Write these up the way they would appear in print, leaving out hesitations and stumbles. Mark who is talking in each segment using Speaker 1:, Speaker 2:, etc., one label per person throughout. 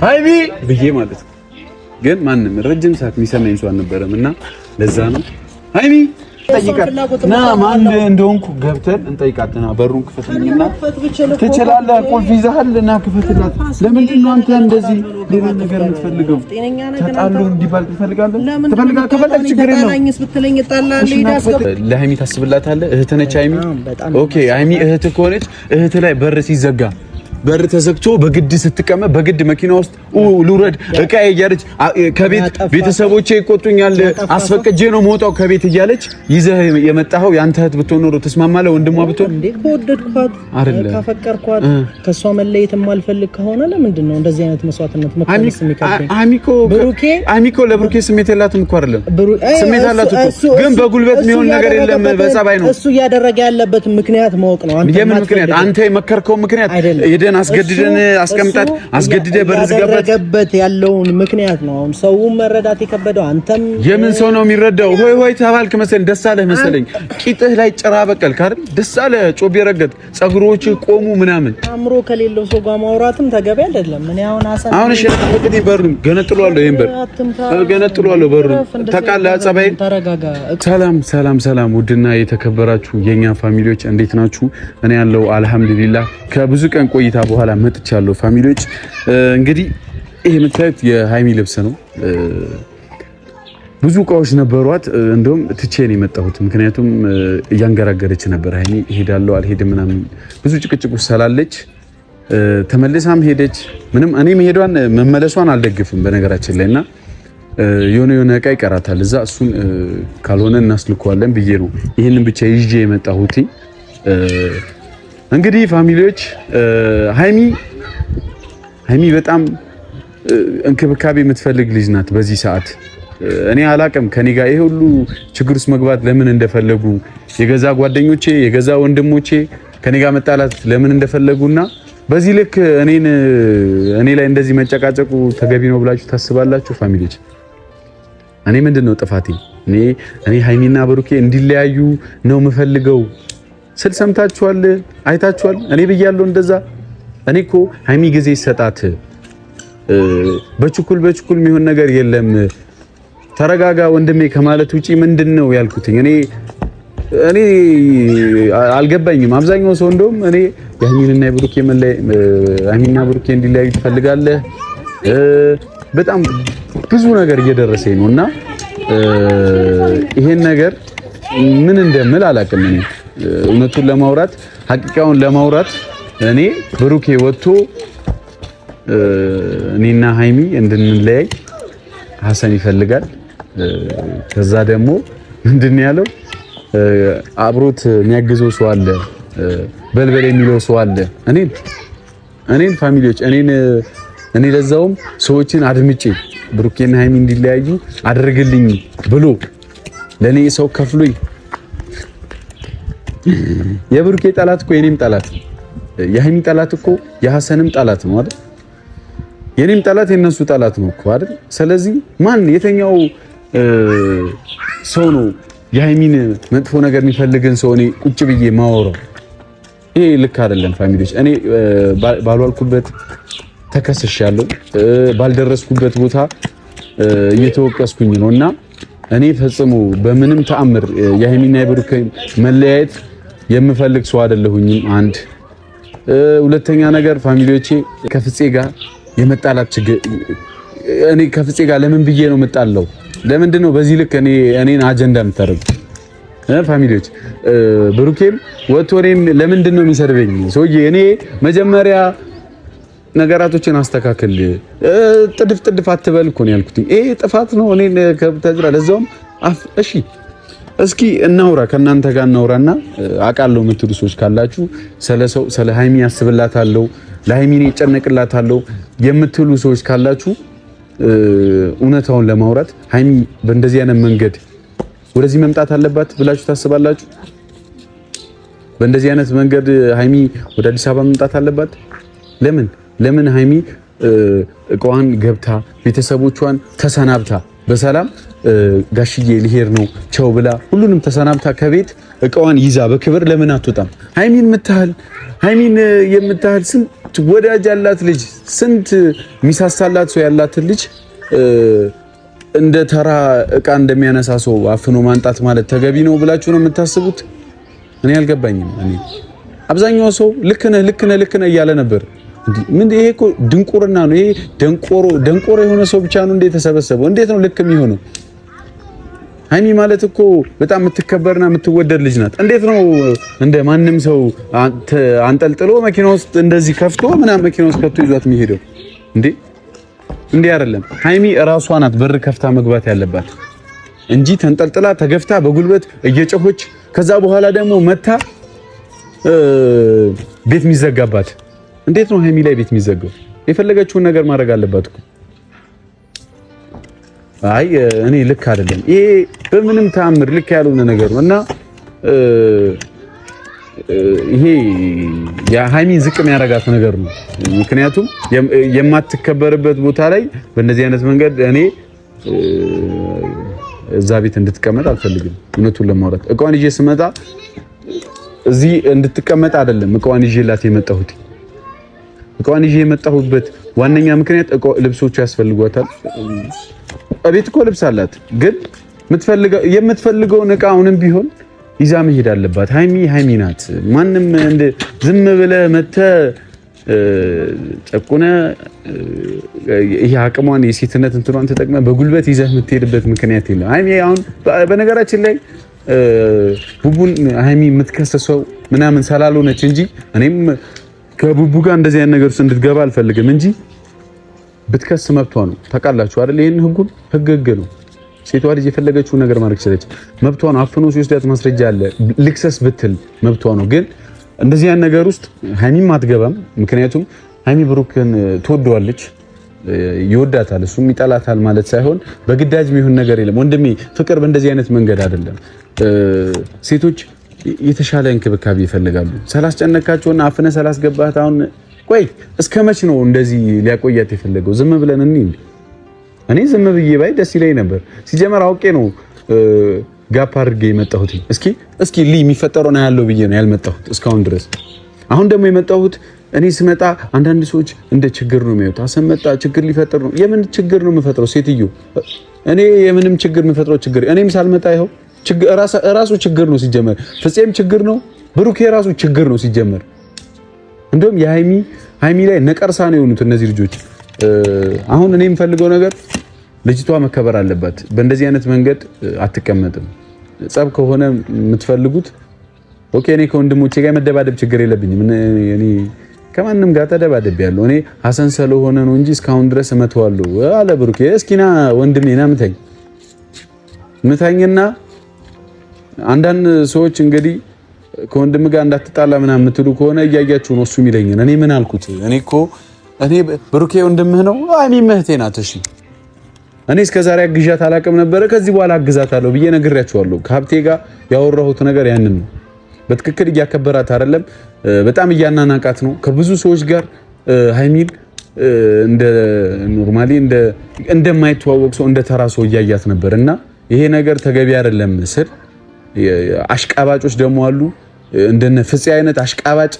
Speaker 1: ሃይሚ ብዬ ማለት ነው። ግን ማንም ረጅም ሰዓት የሚሰማኝ ሰው አልነበረም እና ለዛ ነው ሃይሚ ጠይቃትና ማን እንደሆንኩ ገብተን እንጠይቃትና በሩን ክፈትልኝና ትችላለህ፣ ቁልፍ ይዘሃል እና ክፈትላት። ለምንድን ነው አንተ እንደዚህ ሌላ ነገር የምትፈልገው? ተጣሉ እንዲባል ትፈልጋለህ? ከፈለግ ችግር የለውም። ለሃይሚ ታስብላታለህ? እህት ነች ሃይሚ። ኦኬ ሃይሚ እህት ከሆነች እህት ላይ በር ሲዘጋ በር ተዘግቶ በግድ ስትቀመጥ በግድ መኪና ውስጥ ልውረድ እቃ እያለች ከቤት ቤተሰቦቼ ይቆጡኛል አስፈቅጄ ነው መውጣው ከቤት እያለች ይዘህ የመጣኸው ያንተ እህት ብትሆን ኖሮ ተስማማለህ? ወንድሟ ብትሆን
Speaker 2: እንዴ ከወደድኳት ካፈቀርኳት ከሷ መለየት የማልፈልግ ከሆነ ለምንድን ነው እንደዚህ አይነት መስዋዕትነት መከፈል የሚከብደኝ? አሚኮ ለብሩኬ ስሜት የላትም እኮ አይደለም ስሜት አላት እኮ ግን በጉልበት የሚሆን ነገር የለም በጸባይ ነው። እሱ እያደረገ ያለበት ምክንያት ማወቅ ነው።
Speaker 1: የምን ምክንያት? አንተ የመከርከው ምክንያት ሄደን አስገድደን አስቀምጣት አስገድደ በርዝገበት
Speaker 2: ያለውን ምክንያት ነው አሁን ሰው መረዳት የከበደው። አንተም
Speaker 1: የምን ሰው ነው የሚረዳው? ሆይ ሆይ ተባልክ መሰለኝ፣ ደስ አለህ መሰለኝ። ቂጥህ ላይ ጭራ በቀልክ አይደል? ደስ አለህ፣ ጮቤ ረገጥ፣ ጸጉሮች ቆሙ ምናምን። አምሮ ከሌለው ሰው ጋር ማውራትም ተገቢ አይደለም። ምን አሁን እሺ ለተፈቀደ በሩን ገነጥሏለሁ፣ ይሄን በር ገነጥሏለሁ፣ በሩን ተቃላ ጸባይ። ሰላም ሰላም ሰላም፣ ውድና የተከበራችሁ የኛ ፋሚሊዎች እንዴት ናችሁ? እኔ ያለው አልሐምዱሊላህ ከብዙ ቀን ቆይታ በኋላ መጥቻለሁ። ፋሚሊዎች እንግዲህ ይሄ የምታዩት የሃይሚ ልብስ ነው። ብዙ እቃዎች ነበሯት። እንደውም ትቼ ነው የመጣሁት፣ ምክንያቱም እያንገራገረች ነበር ሃይሚ። እሄዳለሁ አልሄድም ምናምን ብዙ ጭቅጭቅ ስላለች ተመልሳም ሄደች። ምንም እኔ መሄዷን መመለሷን አልደግፍም በነገራችን ላይና የሆነ እቃ ይቀራታል እዛ፣ እሱን ካልሆነ እናስልከዋለን ብዬ ነው ይሄንን ብቻ ይዤ የመጣሁት። እንግዲህ ፋሚሊዎች ሃይሚ በጣም እንክብካቤ የምትፈልግ ልጅ ናት በዚህ ሰዓት። እኔ አላቅም ከኔ ጋር ይሄ ሁሉ ችግር ውስጥ መግባት ለምን እንደፈለጉ የገዛ ጓደኞቼ የገዛ ወንድሞቼ ከኔ ጋር መጣላት ለምን እንደፈለጉና በዚህ ልክ እኔ ላይ እንደዚህ መጨቃጨቁ ተገቢ ነው ብላችሁ ታስባላችሁ? ፋሚሊዎች እኔ ምንድነው ጥፋቴ? እኔ ሃይሚና ብሩኬ እንዲለያዩ ነው የምፈልገው ስል ሰምታችኋል፣ አይታችኋል። እኔ ብያለሁ እንደዛ። እኔ እኮ ሃይሚ ጊዜ ሰጣት፣ በችኩል የሚሆን ነገር የለም፣ ተረጋጋ ወንድሜ ከማለት ውጪ ምንድነው ያልኩት? እኔ አልገባኝም። አብዛኛው ሰው እንደውም እኔ ሃይሚና ብሩኬ እንዲለያዩ ትፈልጋለህ፣ በጣም ብዙ ነገር እየደረሰኝ ነውና ይሄን ነገር ምን እንደምል አላውቅም። እውነቱን ለማውራት ሐቂቃውን ለማውራት እኔ ብሩኬ ወጥቶ እኔና ሃይሚ እንድንለያይ ሐሰን ይፈልጋል። ከዛ ደግሞ ምንድን ያለው አብሮት የሚያግዘው ሰው አለ፣ በልበል የሚለው ሰው አለ። እኔን ፋሚሊዎች እኔ ለዛውም ሰዎችን አድምጬ ብሩኬና ሃይሚ እንዲለያዩ አድርግልኝ ብሎ ለኔ ሰው ከፍሎኝ የብሩኬ ጠላት እኮ የኔም ጠላት፣ የሃይሚ ጠላት እኮ የሐሰንም ጠላት ነው አይደል? የኔም ጠላት የነሱ ጠላት ነው እኮ አይደል? ስለዚህ የተኛው ሰው ነው የሃይሚን መጥፎ ነገር የሚፈልግን ሰው እኔ ቁጭ ብዬ ማወራው? ይሄ ልክ አይደለም ፋሚሊዎች። እኔ ባልዋልኩበት ተከስሻለሁ፣ ባልደረስኩበት ቦታ እየተወቀስኩኝ ነውና እኔ ፈጽሞ በምንም ተአምር የሃይሚና የብሩኬ መለያየት የምፈልግ ሰው አይደለሁኝም። አንድ ሁለተኛ ነገር ፋሚሊዎቼ ከፍፄ ጋር የመጣላት ችግር እኔ ከፍፄ ጋር ለምን ብዬ ነው የምጣለው? ለምንድን ነው በዚህ ልክ እኔን አጀንዳ የምታደርጉት? ፋሚሊዎች ብሩኬም ወጥቶ እኔን ለምንድን ነው የሚሰርበኝ? ሰውዬ እኔ መጀመሪያ ነገራቶችን አስተካክል፣ ጥድፍ አትበል እኮ ነው ያልኩት። ይሄ ጥፋት ነው። እኔ ከብተዝራ ለዛውም እሺ እስኪ እናውራ፣ ከእናንተ ጋር እናውራና አውቃለሁ የምትሉ ሰዎች ካላችሁ ስለ ሃይሚ ያስብላታለሁ፣ ለሃይሚ ይጨነቅላታለሁ የምትሉ ሰዎች ካላችሁ እውነታውን ለማውራት ሃይሚ በእንደዚህ አይነት መንገድ ወደዚህ መምጣት አለባት ብላችሁ ታስባላችሁ? በእንደዚህ አይነት መንገድ ሃይሚ ወደ አዲስ አበባ መምጣት አለባት? ለምን ሃይሚ እቃዋን ገብታ ቤተሰቦቿን ተሰናብታ በሰላም ጋሽዬ ሊሄድ ነው ቻው ብላ ሁሉንም ተሰናብታ ከቤት እቃዋን ይዛ በክብር ለምን አትወጣም? ሃይሚን የምታህል ስንት ወዳጅ ያላት ልጅ ስንት ሚሳሳላት ሰው ያላት ልጅ እንደ ተራ እቃ እንደሚያነሳ ሰው አፍኖ ማንጣት ማለት ተገቢ ነው ብላችሁ ነው የምታስቡት? እኔ አልገባኝም። እኔ አብዛኛው ሰው ልክ ነህ እያለ ነበር። ምን ይሄ እኮ ድንቁርና ነው። ይሄ ደንቆሮ የሆነ ሰው ብቻ ነው እንዴ የተሰበሰበው? እንዴት ነው ልክ የሚሆነው? ሃይሚ ማለት እኮ በጣም የምትከበርና የምትወደድ ልጅ ናት። እንዴት ነው እንደ ማንም ሰው አንጠልጥሎ መኪና ውስጥ እንደዚህ ከፍቶ ምናምን መኪና ውስጥ ከፍቶ ይዟት የሚሄደው እንዴ አይደለም። ሃይሚ እራሷ ናት በር ከፍታ መግባት ያለባት እንጂ ተንጠልጥላ ተገፍታ በጉልበት እየጮኸች ከዛ በኋላ ደግሞ መታ ቤት የሚዘጋባት። እንዴት ነው ሃይሚ ላይ ቤት የሚዘጋው? የፈለገችውን ነገር ማድረግ አለባት እኮ። አይ እኔ ልክ አይደለም ይሄ በምንም ተአምር ልክ ያልሆነ ነገር ነው እና ይሄ የሃይሚን ዝቅ የሚያረጋት ነገር ነው። ምክንያቱም የማትከበርበት ቦታ ላይ በእንደዚህ አይነት መንገድ እኔ እዛ ቤት እንድትቀመጥ አልፈልግም። እውነቱን ለማውራት እቃዋን ይዤ ስመጣ እዚህ እንድትቀመጥ አይደለም እቃዋን ይዤላት የመጣሁት። እቃዋን ይዤ የመጣሁበት ዋነኛ ምክንያት ልብሶቹ ያስፈልጓታል። እቤት እኮ ልብስ አላት፣ ግን የምትፈልገውን እቃ አሁንም ቢሆን ይዛ መሄድ አለባት። ሃይሚ ናት። ማንም ዝም ብለህ መተህ ጨቁነ ይሄ አቅሟን የሴትነት እንትኗን ተጠቅመህ በጉልበት ይዘህ የምትሄድበት ምክንያት የለም። ሃይሚ አሁን በነገራችን ላይ ቡቡን ሃይሚ የምትከሰሰው ምናምን ስላልሆነች እንጂ እኔም ከቡቡ ጋር እንደዚህ አይነት ነገር ውስጥ እንድትገባ አልፈልግም እንጂ ብትከስ መብቷ ነው። ታውቃላችሁ አይደል? ይሄን ህግ ነው። ሴቷ ልጅ የፈለገችውን ነገር ማድረግ ይችላል፣ መብቷ ነው። አፍኖ ሲወስዳት ማስረጃ አለ፣ ልክሰስ ብትል መብቷ ነው። ግን እንደዚህ አይነት ነገር ውስጥ ሃይሚም አትገባም። ምክንያቱም ሃይሚ ብሩክን ትወደዋለች፣ ይወዳታል፣ እሱም ይጠላታል ማለት ሳይሆን በግዳጅ የሚሆን ነገር የለም ወንድሜ። ፍቅር በእንደዚህ አይነት መንገድ አይደለም። ሴቶች የተሻለ እንክብካቤ ይፈልጋሉ። ሰላስጨነካቸውና አፍነ ሰላስገባት አሁን ቆይ እስከ መች ነው እንደዚህ ሊያቆያት የፈለገው? ዝም ብለን እኔ ዝም ብዬ ባይ ደስ ይለኝ ነበር። ሲጀመር አውቄ ነው ጋፕ አድርጌ የመጣሁት። እስኪ የሚፈጠረው ነው ያለው ብዬ ነው ያልመጣሁት እስካሁን ድረስ። አሁን ደግሞ የመጣሁት እኔ ስመጣ አንዳንድ ሰዎች እንደ ችግር ነው የሚያዩት። አሰመጣ ችግር ሊፈጠር ነው። የምን ችግር ነው የምፈጥረው? ሴትዮ እኔ የምንም ችግር የምፈጥረው ችግር እኔም ሳልመጣ ይኸው ራሱ ችግር ነው ሲጀመር። ፍፄም ችግር ነው፣ ብሩኬ ራሱ ችግር ነው ሲጀመር። እንደውም ሃይሚ ላይ ነቀርሳ ነው የሆኑት እነዚህ ልጆች። አሁን እኔ የምፈልገው ነገር ልጅቷ መከበር አለባት። በእንደዚህ አይነት መንገድ አትቀመጥም። ጸብ ከሆነ የምትፈልጉት ኦኬ፣ እኔ ከወንድሞቼ ጋር መደባደብ ችግር የለብኝም። እኔ ከማንም ጋር ተደባደብ ያለው እኔ ሐሰን ስለሆነ ነው እንጂ እስካሁን ድረስ እመተዋለሁ አለ ብሩኬ። እስኪና ወንድሜ ና ምታኝና አንዳንድ ሰዎች እንግዲህ ከወንድም ጋር እንዳትጣላ ምናምን የምትሉ ከሆነ እያያችሁ ነው እሱ የሚለኝን። እኔ ምን አልኩት? እኔ ብሩኬ ወንድምህ ነው፣ ሃይሚም እህቴ ናት። እሺ እኔ እስከዛሬ አግዣት አላውቅም ነበረ፣ ከዚህ በኋላ አግዛታለሁ ብዬ ነግሬያቸዋለሁ። ከሀብቴ ጋር ያወራሁት ነገር ያንን ነው። በትክክል እያከበራት አይደለም፣ በጣም እያናናቃት ነው። ከብዙ ሰዎች ጋር ሃይሚን እንደ ኖርማሊ እንደማይተዋወቅ ሰው እንደ ተራ ሰው እያያት ነበር እና ይሄ ነገር ተገቢ አይደለም ስል አሽቃባጮች ደግሞ አሉ። እንደነ ፍፄ አይነት አሽቃባጭ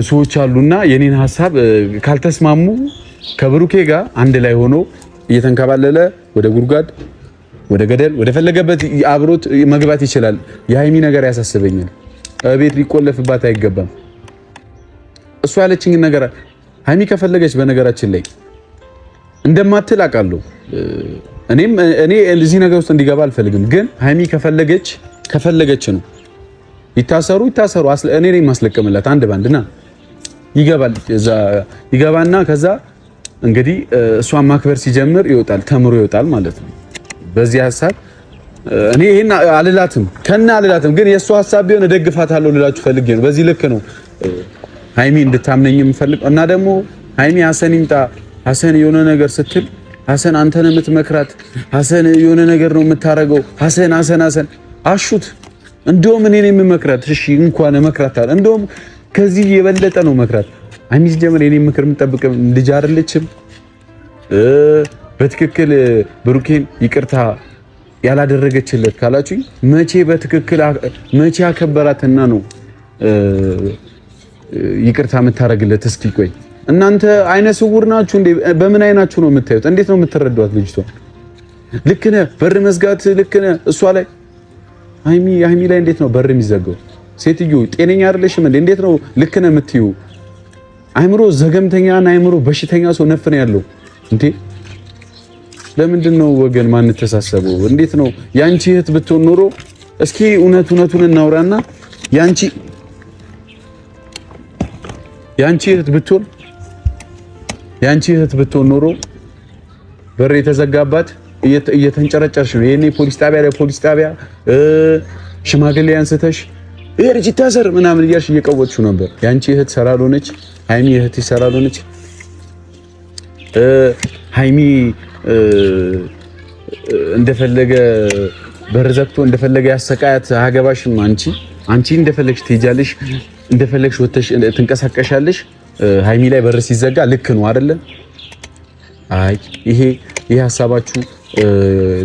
Speaker 1: ሰዎች አሉና የኔን ሐሳብ ካልተስማሙ ከብሩኬ ጋር አንድ ላይ ሆኖ እየተንከባለለ ወደ ጉድጓድ ወደ ገደል ወደ ፈለገበት አብሮት መግባት ይችላል። የሃይሚ ነገር ያሳስበኛል። ቤት ሊቆለፍባት አይገባም። እሱ ያለችኝ ነገር ሃይሚ ከፈለገች በነገራችን ላይ እንደማትል አውቃለሁ። እኔ እዚህ ነገር ውስጥ እንዲገባ አልፈልግም። ግን ሃይሚ ከፈለገች ነው ይታሰሩ። እኔ ነኝ ማስለቀምላት አንድ ባንድና ይገባና ከዛ እንግዲህ እሷን ማክበር ሲጀምር ይወጣል፣ ተምሮ ይወጣል ማለት ነው። በዚህ ሐሳብ እኔ ይሄን አልላትም ግን የእሷ ሐሳብ ቢሆን እደግፋታለሁ ልላችሁ ፈልጌ ነው። በዚህ ልክ ነው ሃይሚ እንድታምነኝ የምፈልገው እና ደግሞ ሃይሚ ሐሰን ይምጣ ሐሰን የሆነ ነገር ስትል ሐሰን አንተ ነህ የምትመክራት፣ ሐሰን የሆነ ነገር ነው የምታረገው፣ ሐሰን አሹት። እንደውም እኔ ነኝ የምመክራት። እሺ እንኳን እመክራታለሁ፣ እንደውም ከዚህ የበለጠ ነው መክራት። ሃይሚ ጀመር የኔ ምክር የምጠብቅ ልጅ አይደለችም። በትክክል ብሩኬን ይቅርታ ያላደረገችለት ካላችሁ መቼ በትክክል መቼ አከበራትና ነው ይቅርታ የምታረግለት? እስኪ ቆይ እናንተ አይነ ስውር ናችሁ እንዴ? በምን አይናችሁ ነው የምታዩት? እንዴት ነው የምትረዷት ልጅቷ? ልክ ነህ በር መዝጋት ልክ ነህ። እሷ ላይ ሃይሚ ላይ እንዴት ነው በር የሚዘጋው? ሴትዮ ጤነኛ አይደለሽም እንዴ? እንዴት ነው ልክ ነህ የምትዩ? አይምሮ ዘገምተኛና አይምሮ በሽተኛ ሰው ነፍ ነው ያለው እንዴ? ለምንድን ነው ወገን ማን ተሳሰበው? እንዴት ነው ያንቺ እህት ብትሆን ኖሮ እስኪ እውነቱን እናውራና ያንቺ እህት ብትሆን ኖሮ በር የተዘጋባት እየተንጨረጨርሽ ነው። የኔ ፖሊስ ጣቢያ ሽማግሌ አንስተሽ ልጅ ታሰር ምናምን እያልሽ እየቀወጥሽው ነበር። ያንቺ እህት ሰራሎነች ሃይሚ እህት ሰራሎነች። ሃይሚ እንደፈለገ በር ዘግቶ እንደፈለገ ያሰቃያት አገባሽም። አንቺ እንደፈለግሽ ትሄጃለሽ፣ እንደፈለግሽ ወተሽ ትንቀሳቀሻለሽ። ሃይሚ ላይ በር ሲዘጋ ልክ ነው አይደለ? አይ ይሄ ሀሳባችሁ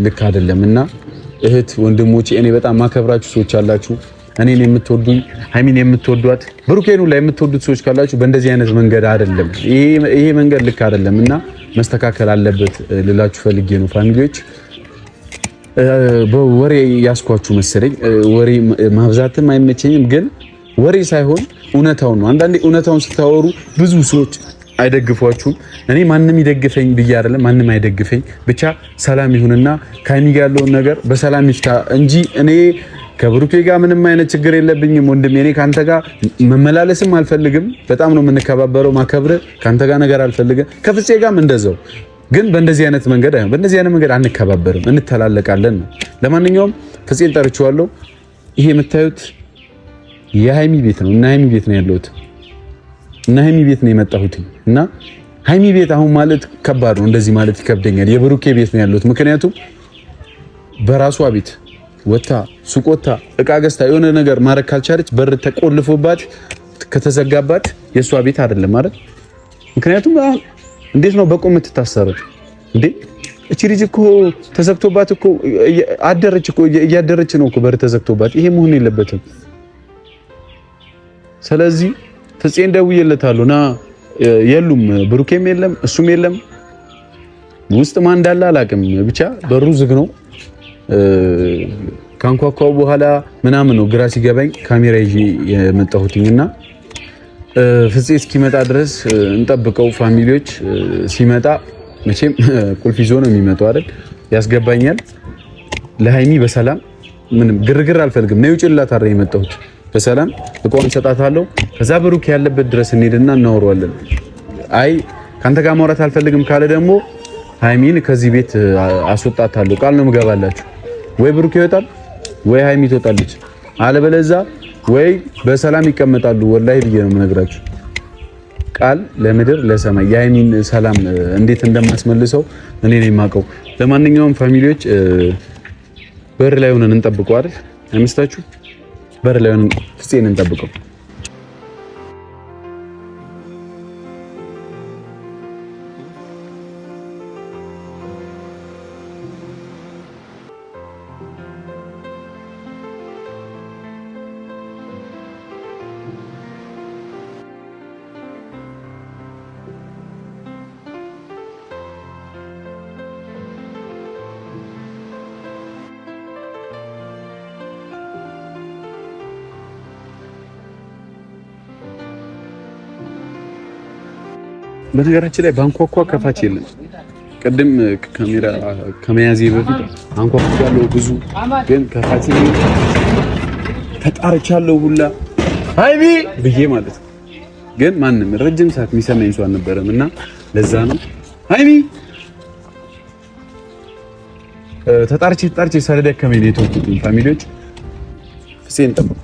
Speaker 1: ልክ አይደለም። እና እህት ወንድሞቼ እኔ በጣም ማከብራችሁ ሰዎች አላችሁ። እኔን የምትወዱኝ ሃይሚን የምትወዷት ብሩኬኑ ላይ የምትወዱት ሰዎች ካላችሁ በእንደዚህ አይነት መንገድ አይደለም። ይሄ መንገድ ልክ አይደለም እና መስተካከል አለበት ልላችሁ ፈልጌ ነው። ፋሚሊዎች በወሬ ያስኳችሁ መሰለኝ። ወሬ ማብዛትም አይመቸኝም፣ ግን ወሬ ሳይሆን እውነታውን ነው። አንዳንዴ እውነታውን ስታወሩ ብዙ ሰዎች አይደግፏችሁም። እኔ ማንም ይደግፈኝ ብዬ አይደለም፣ ማንም አይደግፈኝ፣ ብቻ ሰላም ይሁንና ከሃይሚ ጋር ያለውን ነገር በሰላም ይፍታ እንጂ እኔ ከብሩኬ ጋር ምንም አይነት ችግር የለብኝም ወንድሜ። እኔ ካንተ ጋር መመላለስም አልፈልግም። በጣም ነው የምንከባበረው፣ ማከብረ ካንተ ጋር ነገር አልፈልግም። ከፍፄ ጋርም እንደዛው። ግን በእንደዚህ አይነት መንገድ አንከባበርም፣ እንተላለቃለን ነው። ለማንኛውም ፍፄን ጠርቼዋለሁ። ይሄ የምታዩት የሃይሚ ቤት ነው እና ሃይሚ ቤት ነው ያለሁት እና ሃይሚ ቤት ነው የመጣሁት እና ሃይሚ ቤት አሁን ማለት ከባድ ነው። እንደዚህ ማለት ይከብደኛል። የብሩኬ ቤት ነው ያለሁት። ምክንያቱም በራሷ ቤት ወታ ሱቅ ወታ እቃ ገዝታ የሆነ ነገር ማድረግ ካልቻለች በር ተቆልፎባት ከተዘጋባት የሷ ቤት አይደለም ማለት። ምክንያቱም እንዴት ነው በቆም የምትታሰረው እንዴ? እቺ ልጅ እኮ ተዘግቶባት እኮ እያደረች ነው እኮ በር ተዘግቶባት። ይሄ መሆን የለበትም። ስለዚህ ፍፄን ደውዬለታለሁ ና የሉም፣ ብሩኬም የለም እሱም የለም። ውስጥ ማን እንዳለ አላውቅም፣ ብቻ በሩ ዝግ ነው። ካንኳኳው በኋላ ምናምን ነው ግራ ሲገባኝ ካሜራ ይዤ የመጣሁትኝና ፍፄ እስኪመጣ ድረስ እንጠብቀው። ፋሚሊዎች ሲመጣ መቼም ቁልፍ ይዞ ነው የሚመጣው አይደል? ያስገባኛል። ለሃይሚ በሰላም ምንም ግርግር አልፈልግም። ነው ይውጭላት አይደል የመጣሁት። በሰላም እቆም ሰጣታለሁ። ከዛ ብሩክ ያለበት ድረስ እንሄድና እናወራዋለን። አይ ካንተ ጋር ማውራት አልፈልግም ካለ ደግሞ ሃይሚን ከዚህ ቤት አስወጣታለሁ። ቃል ነው የምገባላችሁ። ወይ ብሩክ ይወጣል ወይ ሃይሚ ትወጣለች፣ አለበለዚያ ወይ በሰላም ይቀመጣሉ። ወላሂ ብዬ ነው የምነግራችሁ። ቃል ለምድር ለሰማይ የሃይሚን ሰላም እንዴት እንደማስመልሰው እኔ ነኝ የማውቀው። ለማንኛውም ፋሚሊዎች በር ላይ ሆነን እንጠብቀው አይደል? አይመስላችሁ? በር ላይ ሆነን ፍፄን እንጠብቀው። በነገራችን ላይ ባንኳኳ ከፋች የለም። ቅድም ካሜራ ከመያዜ በፊት አንኳኳ ያለው ብዙ ግን ከፋች ተጣርቻለሁ ሁላ ሃይሚ ብዬ ማለት ነው። ግን ማንም ረጅም ሰዓት የሚሰማኝ ሰው አልነበረም እና ለዛ ነው ሃይሚ ተጣርቼ ሳልደከመኝ ነው የተውኩት። ፋሚሊዎች ፍፄን ጠብቁ።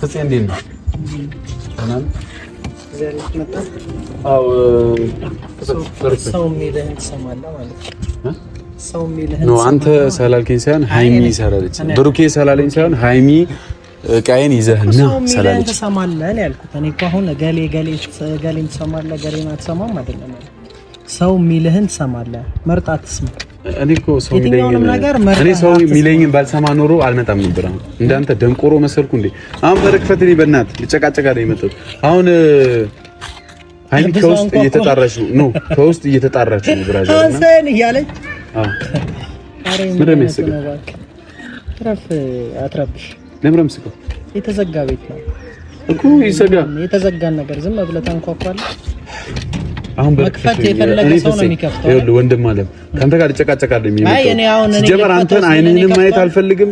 Speaker 1: ፍፄ እንዴት ነው?
Speaker 2: ሰው የሚልህን ትሰማለህ ማለት ነው። ሰው የሚልህን
Speaker 1: ነው አንተ ሰላልከኝ ሳይሆን ሃይሚ ሰላለች ብሩኬ ሰላለኝ ሳይሆን ሃይሚ ቃየን ይዘህና ሰላለች
Speaker 2: ተሰማለህ ነው ያልኩት እኔ እኮ አሁን ገሌን ትሰማለህ ገሌን አትሰማም አይደለም ሰው የሚልህን ትሰማለህ መርጣት ትስማ
Speaker 1: እኔ እኮ ሰው የሚለኝን ባልሰማ ኖሮ አልመጣም ነበር እንዳንተ ደንቆሮ መሰልኩ እንዴ አሁን በረክፈት እኔ በእናትህ ልጨቃጨቃ ነው የመጣሁት አሁን ሃይሚ ከውስጥ እየተጣራች ነው ከውስጥ እየተጣራች ነው ብራዘር
Speaker 2: አንሰን እያለች
Speaker 1: ምንም ይስቅ
Speaker 2: አትረብሽ
Speaker 1: ለምረም ስቀ
Speaker 2: የተዘጋ ቤት ነው
Speaker 1: እኮ ይሰጋ
Speaker 2: የተዘጋን ነገር ዝም ብለህ ታንኳኳለህ
Speaker 1: አሁን
Speaker 2: በከፈት የፈለገ ሰው ነው የሚከፍተው
Speaker 1: ይኸውልህ ወንድም አለ ካንተ ጋር ልጨቃጨቃለሁ የሚመጣው ጀመር አንተን አይንንም ማየት አልፈልግም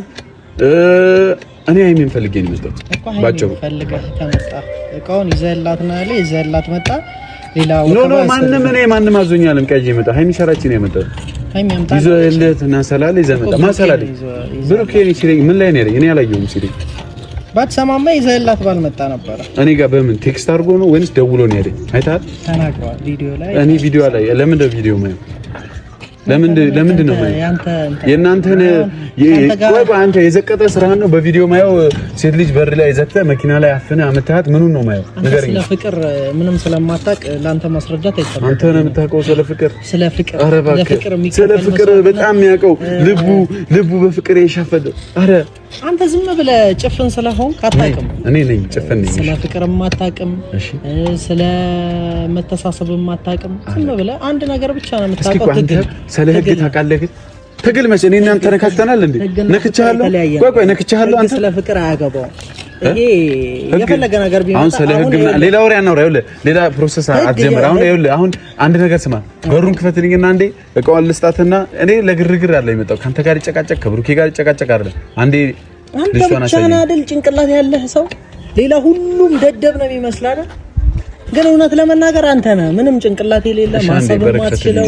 Speaker 1: እኔ አይኔን ፈልጌ ነው የመጣሁት ባጭሩ
Speaker 2: ፈልገህ ከመጣ እቃውን ይዘህላት ነው ያለ ይዘህላት መጣ ሌላው
Speaker 1: ኖ ማንም አዞኛልም ቀይ ይመጣ ሃይሚ ሸራቺ ነው የመጣው ሃይሚ አምጣ ይዘህለት እና ሰላሌ ይዘመጣ ማሰላሌ ብሩኬ ሲለኝ ምን ላይ ነው ያለኝ እኔ አላየሁም ሲለኝ ባትሰማማ ይዘህላት ባልመጣ ነበር እኔ ጋር በምን ቴክስት አድርጎ ነው ወይስ ደውሎ ነው ያለኝ አይተሃል ተናግሯል ቪዲዮ ላይ እኔ ቪዲዮ ላይ ለምን ቪዲዮ ማለት ለምንድን ነው ማለት የእናንተን ቆይ አንተ የዘቀጠ ስራ ነው በቪዲዮ ማየው ሴት ልጅ በር ላይ ዘግተህ መኪና ላይ አፍነህ አመታት ምኑን ነው ማየው ንገረኝ
Speaker 2: ስለ ፍቅር ምንም ስለማታውቅ ላንተ ማስረዳት አይተም
Speaker 1: አንተ ነው የምታውቀው ስለ ፍቅር
Speaker 2: ስለ
Speaker 1: ፍቅር በጣም የሚያውቀው ልቡ በፍቅር የሻፈደ አረ
Speaker 2: አንተ ዝም ብለህ ጭፍን ስለሆንክ አታውቅም
Speaker 1: እኔ ነኝ ጭፍን ነኝ
Speaker 2: ስለ ፍቅርም አታውቅም ስለ መተሳሰብም አታውቅም ዝም ብለህ አንድ ነገር ብቻ ነው የምታውቀው
Speaker 1: ስለ ህግ ታውቃለህ ትግል መቼ እኔ እናንተ ነካክተናል እንዴ ነክቻለሁ ቆይ ነክቻለሁ አንተ
Speaker 2: ስለ ፍቅር አያገባው ይሄ የፈለገ ነገር ቢመጣ
Speaker 1: አሁን ስለ ህግ ሌላ ወሬ አናውራ ይኸውልህ ሌላ ፕሮሰስ አትጀምር አሁን ይኸውልህ አሁን አንድ ነገር ስማ በሩን ክፈትልኝና አንዴ እቃዋን ልስጣትና እኔ ለግርግር አለ የመጣው ካንተ ጋር ይጨቃጨቅ ከብሩኬ ጋር ይጨቃጨቅ አይደል አንዴ
Speaker 2: ልጅቷን አሳየኝ አይደል ጭንቅላት ያለህ ሰው ሌላ ሁሉም ደደብ ነው የሚመስል አይደል ግን እውነት ለመናገር አንተ ነህ ምንም ጭንቅላት የሌለ ማሰብ ማትችለው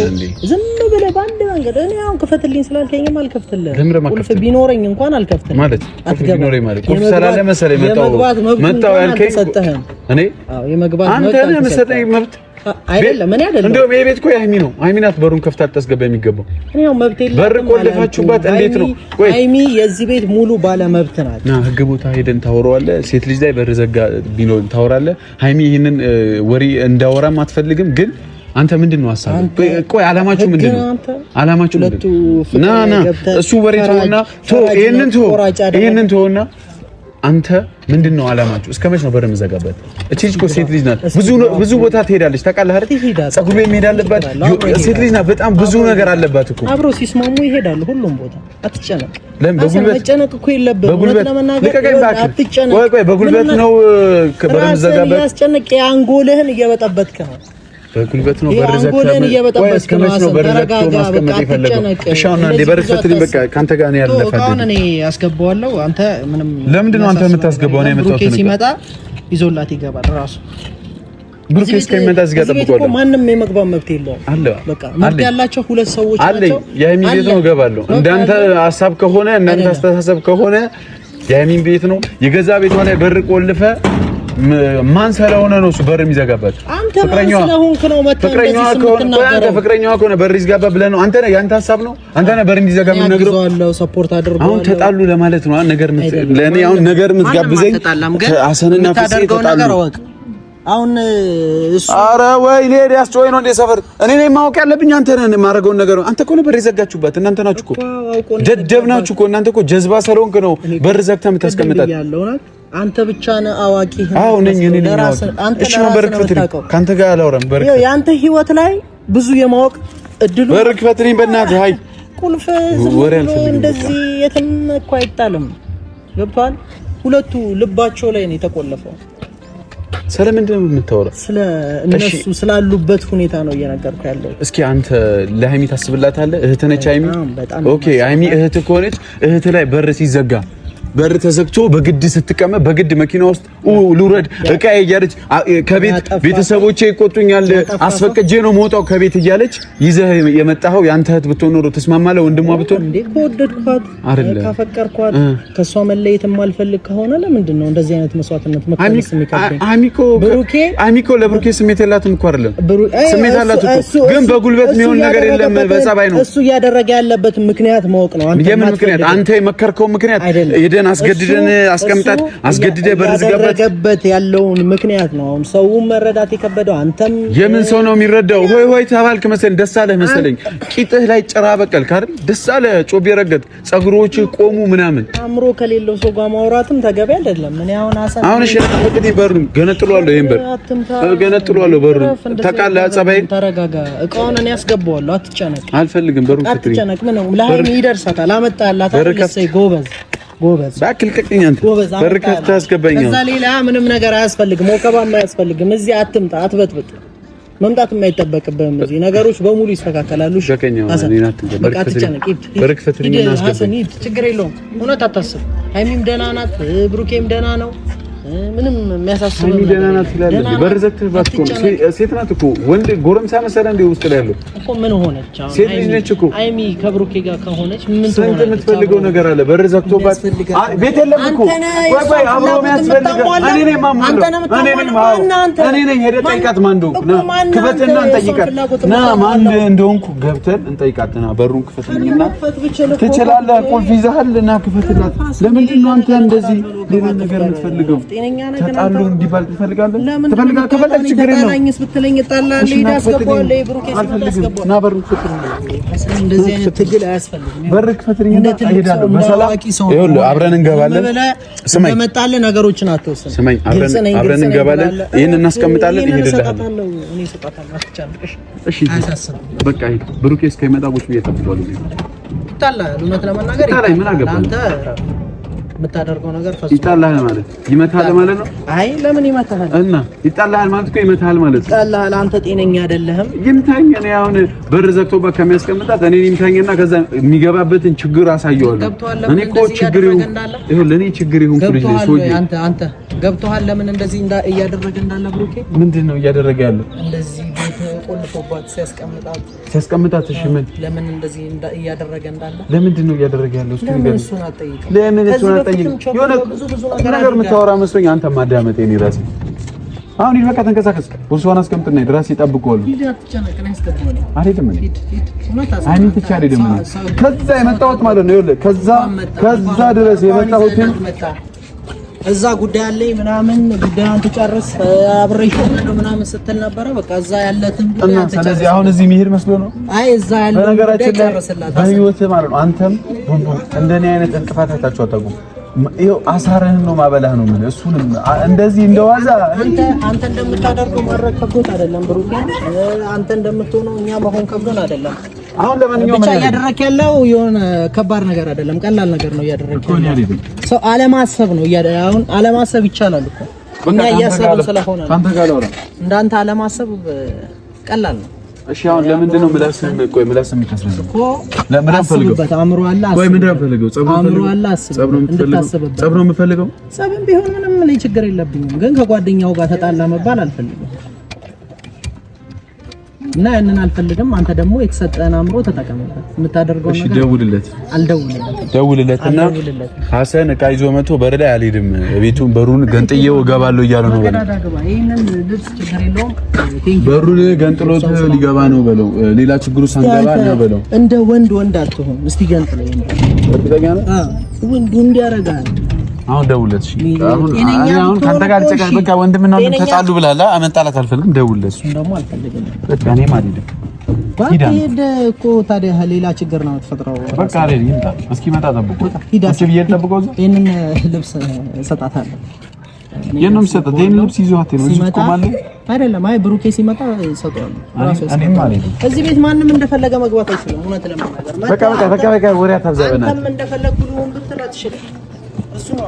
Speaker 2: ዝም ብለህ ባንድ መንገድ እኔ አሁን ክፈትልኝ ስላልከኝም አልከፍትልህም ቁልፍ ቢኖረኝ እንኳን አልከፍትልህም
Speaker 1: ማለት ቁልፍ ቢኖረኝ ማለት ቁልፍ ሰላለ መሰለኝ መጣው ያልከኝ እኔ
Speaker 2: አዎ የመግባት
Speaker 1: አንተ ነህ መሰለኝ መብት
Speaker 2: አይደለም እኔ አይደለም
Speaker 1: እንደውም የቤት እኮ ሃይሚ ነው ሃይሚ ናት በሩን ከፍታ ታስገባ የሚገባው
Speaker 2: እኔ ያው መብት የለም
Speaker 1: በር ቆልፋችሁባት እንዴት ነው
Speaker 2: ወይ ሃይሚ የዚህ ቤት ሙሉ ባለ መብት ናት
Speaker 1: ና ህግ ቦታ ሄደን ታወራዋለህ ሴት ልጅ ላይ በር ዘጋ ቢኖር ታወራለህ ሃይሚ ይሄንን ወሪ እንዳወራም አትፈልግም ግን አንተ ምንድነው ሐሳብ ቆይ አላማችሁ ምንድነው አላማችሁ ምንድነው ና እሱ ወሬ ተውና ይሄንን ተውና አንተ ምንድነው አላማችሁ እስከመቼ ነው በር መዘጋበት እቺ ልጅ እኮ ሴት ልጅ ናት ብዙ ቦታ ትሄዳለች ታውቃለህ አይደል ፀጉር ቤት መሄድ አለባት ሴት ልጅ ናት በጣም ብዙ ነገር አለባት እኮ
Speaker 2: አብሮ ሲስማሙ ይሄዳሉ ሁሉም ቦታ አትጨነቅ
Speaker 1: በጉልበት
Speaker 2: መጨነቅ እኮ የለብህም አትጨነቅ
Speaker 1: ቆይ በጉልበት ነው በር መዘጋበት
Speaker 2: ያስጨነቅ የአንጎልህን እየበጠበጥክ ነው
Speaker 1: በጉልበት ነው በር ዘግተህ ወይ እስከመቼ ነው በር ዘግተህ ማስቀመጥ ይፈልጋል እሺ አሁን አንዴ በር ዘግተህ በቃ ካንተ ጋር ነው ያለፈው
Speaker 2: አሁን እኔ አስገባዋለሁ አንተ ምንም
Speaker 1: ለምንድን ነው አንተ የምታስገባው ነው የመጣሁት
Speaker 2: ነው ሲመጣ ይዞላት ይገባል ራሱ
Speaker 1: ብሩኬ እስከሚመጣ ዝጋጠብቀዋለሁ
Speaker 2: ማንም የመግባት መብት የለውም
Speaker 1: አለ
Speaker 2: በቃ መብት ያላቸው ሁለት ሰዎች
Speaker 1: ናቸው የሃይሚ ቤት ነው እገባለሁ እንዳንተ ሐሳብ ከሆነ እንዳንተ አስተሳሰብ ከሆነ የሃይሚ ቤት ነው የገዛ ቤቷ ላይ በር ቆልፈ ማን ስለሆነ ነው እሱ በር የሚዘጋበት ፍቅረኛዋ ከሆነ በር ይዝጋባ ብለህ ነው አንተ ያንተ ሐሳብ ነው አንተ ነህ በር እንዲዘጋ የምትነግረው
Speaker 2: ሰፖርት አድርገው
Speaker 1: አሁን ተጣሉ ለማለት ነው ነገር ለኔ አሁን ነገር የምትጋብዘኝ ሐሰንና ፍፄ ተጣሉ
Speaker 2: አሁን እሱ
Speaker 1: ኧረ ወይ ሌዲ አስጮይ ነው እንደ ሰፈር እኔ ነኝ ማወቅ ያለብኝ አንተ ነህ የማደርገውን ነገር አንተ እኮ ነው በር የዘጋችሁበት እናንተ ናችሁ እኮ ደደብ ናችሁ እኮ እናንተ እኮ ጀዝባ ስለሆንክ ነው በር ዘግተህ የምታስቀምጣት
Speaker 2: አንተ ብቻ ነህ አዋቂ
Speaker 1: አዎ ነኝ እኔ ነኝ አንተ እሺ በር ክፈትልኝ ካንተ ጋር አላወራም በር
Speaker 2: ያንተ ህይወት ላይ ብዙ የማወቅ እድሉ
Speaker 1: በር ክፈትልኝ በእናትህ ሃይ
Speaker 2: ቁልፍ እንደዚህ የትም እኮ አይጣልም ገብቷል ሁለቱ ልባቸው ላይ ነው የተቆለፈው
Speaker 1: ስለምንድን ነው የምታወራው
Speaker 2: ስለ እነሱ ስላሉበት ሁኔታ ነው እየነገርኩ ያለው
Speaker 1: እስኪ አንተ ለሃይሚ ታስብላታለህ እህት ነች ሃይሚ ኦኬ ሃይሚ እህት ከሆነች እህት ላይ በር ሲዘጋ በር ተዘግቶ በግድ ስትቀመጥ በግድ መኪና ውስጥ ልውረድ እቃ እያለች ከቤት ቤተሰቦቼ ይቆጡኛል አስፈቅጄ ነው መውጣው ከቤት እያለች ይዘህ የመጣኸው ያንተ እህት ብትሆን ኖሮ ተስማማለህ? ወንድሟ ብትሆን
Speaker 2: እንዴ ከወደድኳት ካፈቀርኳት ከሷ መለየት የማልፈልግ ከሆነ ለምንድን ነው እንደዚህ አይነት መስዋዕትነት መከለስ የሚከብደኝ? አሚኮ ለብሩኬ ስሜት የላትም እኮ አይደለም ስሜት አላት እኮ ግን በጉልበት የሚሆን ነገር የለም በጸባይ ነው እሱ እያደረገ ያለበት ምክንያት ማወቅ ነው። የምን ምክንያት? አንተ የመከርከው ምክንያት ሄደን አስገድደን አስቀምጣት አስገድደህ በርዝገበት ያለውን ምክንያት ነው አሁን ሰው መረዳት የከበደው። አንተም የምን ሰው ነው የሚረዳው? ሆይ ሆይ ተባልክ መሰለኝ ደስ አለህ መሰለኝ ቂጥህ ላይ ጭራ በቀልክ አይደል? ደስ አለህ ጮቤ ረገጥ ጸጉሮች ቆሙ ምናምን። አምሮ ከሌለው ሰው ጋር ማውራትም ተገቢ አይደለም። እኔ አሁን እሺ እንግዲህ በሩን ገነጥሏለሁ ይሄን በር ገነጥሏለሁ በሩን ተቃላ ጸባይ ተረጋጋ። እቃውን እኔ ያስገባዋለሁ አትጨነቅ። አልፈልግም በሩን አትጨነቅ። ምን ነው ለሃይሚ ይደርሳታል አመጣላት አትልሰይ ጎበዝ ባክል ከቅኝ አንተ በርከት ታስገባኛው ከዛ ሌላ ምንም ነገር አያስፈልግም። ወከባም አያስፈልግም። እዚህ አትምጣ አትበጥብጥ። መምጣት የማይጠበቅብህም እዚህ ነገሮች በሙሉ ይስተካከላሉ። ሸከኛው እኔን አትበል በርከትልኝ እናስገባኝ ችግር የለውም። እውነት አታስብ። ሃይሚም ደህና ናት ብሩኬም ደህና ነው። ምንም የሚያሳስብ ነው ደህና ናት ይላል። በር ዘግተህ ባትቆም ሴት ናት እኮ ወንድ ጎረምሳ መሰለ እንደ ውስጥ ላይ ያለው እኮ ምን ሆነች? አሁን ሴት ልጅ ነች እኮ ሃይሚ ከብሩኬ ጋር ከሆነች ምን ትሆነች? የምትፈልገው ነገር አለ። በር ዘግቶባት ቤት የለም እኮ ወይ አብሮ የሚያስፈልገው እኔ ነኝ ማሙሉ እኔ ነኝ ሄደህ ጠይቃት ማን እንደሆንኩ ክፈትና እንጠይቃት ና ማን እንደሆንኩ ገብተን እንጠይቃትና በሩን ክፈትልኝና ትችላለህ ቁልፍ ይዘሃል እና ክፈትላት። ለምንድን ነው አንተ እንደዚህ ሌላ ነገር የምትፈልገው? ተጣሉ እንዲባል ትፈልጋለህ? ትፈልጋለህ? ከፈለክ ችግር የለውም። ታላኝስ ብትለኝ ጣላህ ሊዳ አስገባለሁ ብሩኬስ አስገባለሁ ና በር ክፈትልኝ። እንደዚህ አይነት ትግል አያስፈልግም። በር ክፈትልኝና እሄዳለሁ በሰላም ይኸውልህ አብረን እንገባለን። ስማኝ መጣለ ነገሮችን አትወስን። ስማኝ አብረን እንገባለን። ይሄን እናስቀምጣለን። ይሄድልሃል እኔ ሰጣታለሁ አትቻልሽ። እሺ በቃ ብሩኬ እስከሚመጣ ቁጭ ብዬ እጠብቀዋለሁ። ይጣላል እውነት ለመናገር ይጣላል። አንተ የምታደርገው ነገር ፈጽሞ ይጣላል ማለት ይመታል ማለት ነው። አይ ለምን ይመታል? እና ይጣላል ማለት እኮ ይመታል ማለት ነው። ይጣላል አንተ ጤነኛ አይደለህም። ይምታኝ እኔ አሁን በር ዘግቶባት ከሚያስቀምጣት እኔ ይምታኝና ከዛ የሚገባበትን ችግር አሳየዋለሁ። እኔ እኮ ችግር ይሁን ለኔ ችግር ይሁን ኩልጅ ሶጂ አንተ ገብቶሃል ለምን እንደዚህ እያደረገ እንዳለ ብሩኬ ምንድነው እያደረገ ያለው? እንደዚህ ቤት ቆልፎባት ሲያስቀምጣት እሺ ምን ለምን እንደዚህ እያደረገ እንዳለ ለምንድነው እያደረገ ያለው? እስኪ ነገር ለምን እሱን አጠይቅ የሆነ ነገር የምታወራ መስሎኝ አንተ ማዳመጥ የኔ ራሴ አሁን ይበቃ ተንቀሳቀስ። ቦርሳውን አስቀምጥና ድራስ ይጠብቀዋል። አይደለም አይኔ ብቻ አይደለም ከዛ የመጣሁት ማለት ነው። ይኸውልህ ከዛ ድረስ የመጣሁት እዛ ጉዳይ አለኝ ምናምን ጉዳዩን ትጨርስ አብሬሽ ነው ምናምን ስትል ነበረ። በቃ እዛ ያለትን ጉዳይ አንተ ስለዚህ አሁን እዚህ መሄድ መስሎ ነው። አይ እዛ ያለው ነገራችን ላይ በህይወት ማለት ነው። አንተም እንደኔ አይነት እንቅፋት አይታችሁ አታውቁም። ይኸው አሳረህን ነው ማበላህ ነው ምን እሱንም እንደዚህ እንደዋዛ አንተ እንደምታደርገው ማድረግ ከብዶት አይደለም ብሩኬ። አንተ እንደምትሆነው እኛ መሆን ከብዶን አይደለም። አሁን ለማንኛውም ብቻ እያደረክ ያለው የሆነ ከባድ ነገር አይደለም፣ ቀላል ነገር ነው እያደረክ ያለው። ሰው አለማሰብ ነው አሁን አለማሰብ ይቻላል እኮ እኛ እያሰብን ስለሆነ ካንተ ጋር ነው እንዳንተ አለማሰብ ቀላል ነው። እሺ አሁን ለምንድን ነው ምላስም ቆይ ምላስም የሚታስረው እኮ ለምን ፈልገው አእምሮ አለ ቆይ ምንድን ነው ፈልገው አእምሮ አለ እንድታስብበት ጸብ ነው የምፈልገው። ጸብም ቢሆን ምንም እኔ ችግር የለብኝም፣ ግን ከጓደኛው ጋር ተጣላ መባል አልፈልግም እና ያንን አልፈልግም። አንተ ደግሞ የተሰጠህን አእምሮ ተጠቀምበት። የምታደርገው ነገር እሺ ደውልለትና ሐሰን ዕቃ ይዞ መጥቶ በር ላይ አልሄድም ቤቱን በሩን ገንጥዬው እገባለሁ እያለ ነው በለው። ይሄንን ልብስ ችግር የለውም በሩን ገንጥሎት ሊገባ ነው በለው። ሌላ ችግሩ ሳንገባ ነው በለው። እንደ ወንድ አትሆን እስቲ ገንጥለው እርግጠኛ ነህ? ወንድ ያረጋል። አሁን ደውለት እሺ አሁን ካንተ ጋር ልጨቃ በቃ ወንድምና ወንድም ተጣሉ ብላላ አመጣላት አልፈልግም። ደውለት እሱ ደግሞ አልፈልግም በቃ እኔ ማለት ነው ሂድ እኮ ታዲያ ሌላ ችግር ነው የምትፈጥረው። በቃ አይደል ይምጣ እስኪመጣ ጠብቁ። እሺ ብዬ ጠብቀው ይሄንን ልብስ እሰጣታለሁ። የነም ሰጣት ይሄን ልብስ ይዟት ነው እዚህ ቆማለ አይደለም። አይ ብሩኬ ሲመጣ እሰጣለሁ ራሱ እኔ ማለት ነው። እዚህ ቤት ማንም እንደፈለገ መግባት አይችልም። እውነት ለማናገር በቃ ወሬ አታብዛበና አንተም እንደፈለኩ ሁሉ ብትላት ይችላል እሱ ነው።